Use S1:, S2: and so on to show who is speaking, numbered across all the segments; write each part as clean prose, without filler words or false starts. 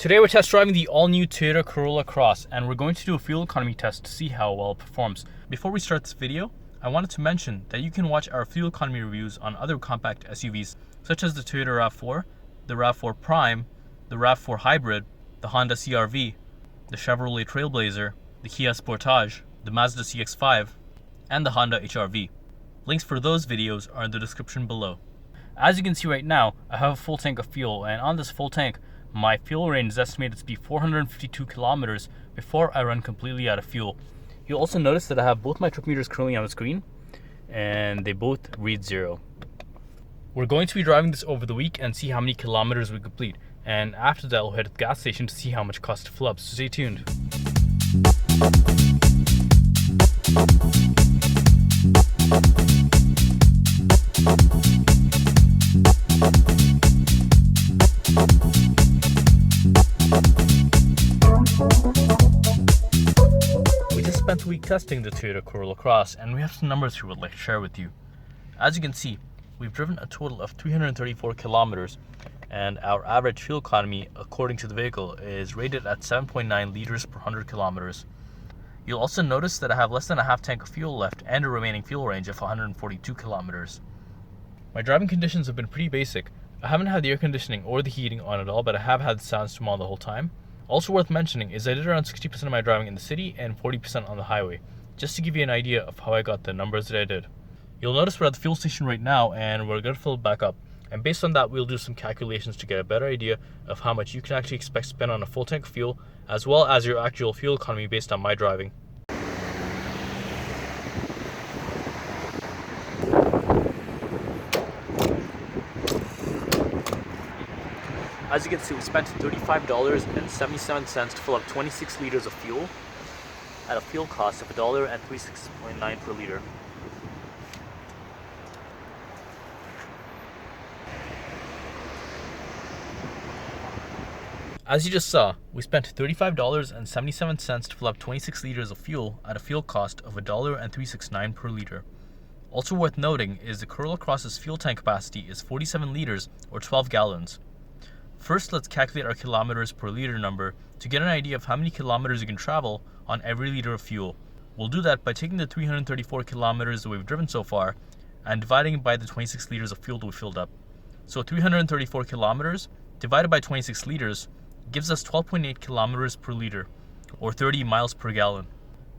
S1: Today we're test driving the all-new Toyota Corolla Cross, and we're going to do a fuel economy test to see how well it performs. Before we start this video, I wanted to mention that you can watch our fuel economy reviews on other compact SUVs such as the Toyota RAV4, the RAV4 Prime, the RAV4 Hybrid, the Honda CR-V, the Chevrolet Trailblazer, the Kia Sportage, the Mazda CX-5, and the Honda HR-V. Links for those videos are in the description below. As you can see right now, I have a full tank of fuel, and on this full tank, my fuel range is estimated to be 452 kilometers before I run completely out of fuel. You'll also notice that I have both my trip meters currently on the screen, and they both read 0. We're going to be driving this over the week and see how many kilometers we complete, and after that we'll head to the gas station to see how much it costs to fill up, so stay tuned. Spent a week testing the Toyota Corolla Cross, and we have some numbers here we'd like to share with you. As you can see, we've driven a total of 334 kilometers, and our average fuel economy according to the vehicle is rated at 7.9 liters per 100 kilometers. You'll also notice that I have less than a half tank of fuel left and a remaining fuel range of 142 kilometers. My driving conditions have been pretty basic. I haven't had the air conditioning or the heating on at all, but I have had the sound system on the whole time. Also worth mentioning is I did around 60% of my driving in the city and 40% on the highway, just to give you an idea of how I got the numbers that I did. You'll notice we're at the fuel station right now and we're going to fill it back up, and based on that we'll do some calculations to get a better idea of how much you can actually expect to spend on a full tank of fuel, as well as your actual fuel economy based on my driving. As you can see, we spent $35.77 to fill up 26 liters of fuel at a fuel cost of $1.36.9 per liter. As you just saw, we spent $35.77 to fill up 26 liters of fuel at a fuel cost of $1.369 per liter. Also worth noting is the Corolla Cross's fuel tank capacity is 47 liters or 12 gallons. First, let's calculate our kilometers per liter number to get an idea of how many kilometers you can travel on every liter of fuel. We'll do that by taking the 334 kilometers that we've driven so far and dividing it by the 26 liters of fuel that we filled up. So 334 kilometers divided by 26 liters gives us 12.8 kilometers per liter, or 30 miles per gallon.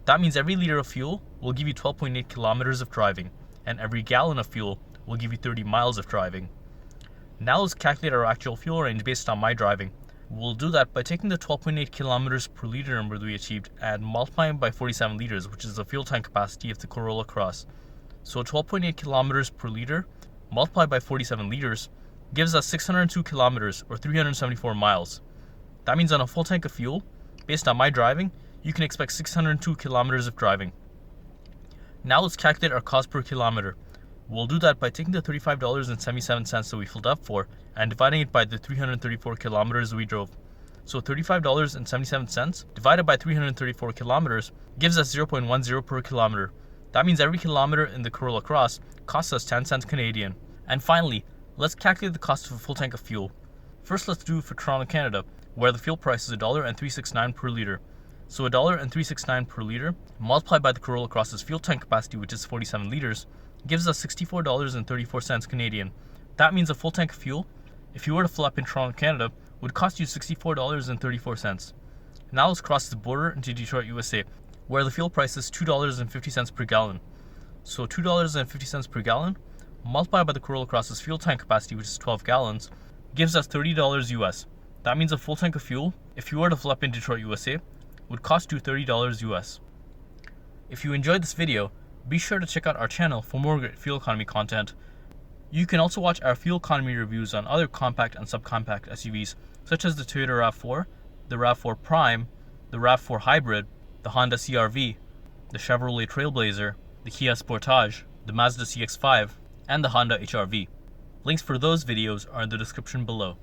S1: That means every liter of fuel will give you 12.8 kilometers of driving, and every gallon of fuel will give you 30 miles of driving. Now let's calculate our actual fuel range based on my driving. We'll do that by taking the 12.8 kilometers per liter number that we achieved and multiplying by 47 liters, which is the fuel tank capacity of the Corolla Cross. So 12.8 kilometers per liter multiplied by 47 liters gives us 602 kilometers or 374 miles. That means on a full tank of fuel, based on my driving, you can expect 602 kilometers of driving. Now let's calculate our cost per kilometer. We'll do that by taking the $35.77 that we filled up for and dividing it by the 334 kilometers that we drove. So $35.77 divided by 334 kilometers gives us 0.10 per kilometer. That means every kilometer in the Corolla Cross costs us 10 cents Canadian. And finally, let's calculate the cost of a full tank of fuel. First, let's do it for Toronto, Canada, where the fuel price is $1.369 per liter. So $1.369 per liter multiplied by the Corolla Cross's fuel tank capacity, which is 47 liters, gives us $64.34 Canadian. That means a full tank of fuel, if you were to fill up in Toronto, Canada, would cost you $64.34. Now let's cross the border into Detroit, USA, where the fuel price is $2.50 per gallon. So $2.50 per gallon multiplied by the Corolla Cross's fuel tank capacity, which is 12 gallons, gives us $30 US. That means a full tank of fuel, if you were to fill up in Detroit, USA, would cost you $30 US. If you enjoyed this video, be sure to check out our channel for more great fuel economy content. You can also watch our fuel economy reviews on other compact and subcompact SUVs such as the Toyota RAV4, the RAV4 Prime, the RAV4 Hybrid, the Honda CR-V, the Chevrolet Trailblazer, the Kia Sportage, the Mazda CX-5, and the Honda HR-V. Links for those videos are in the description below.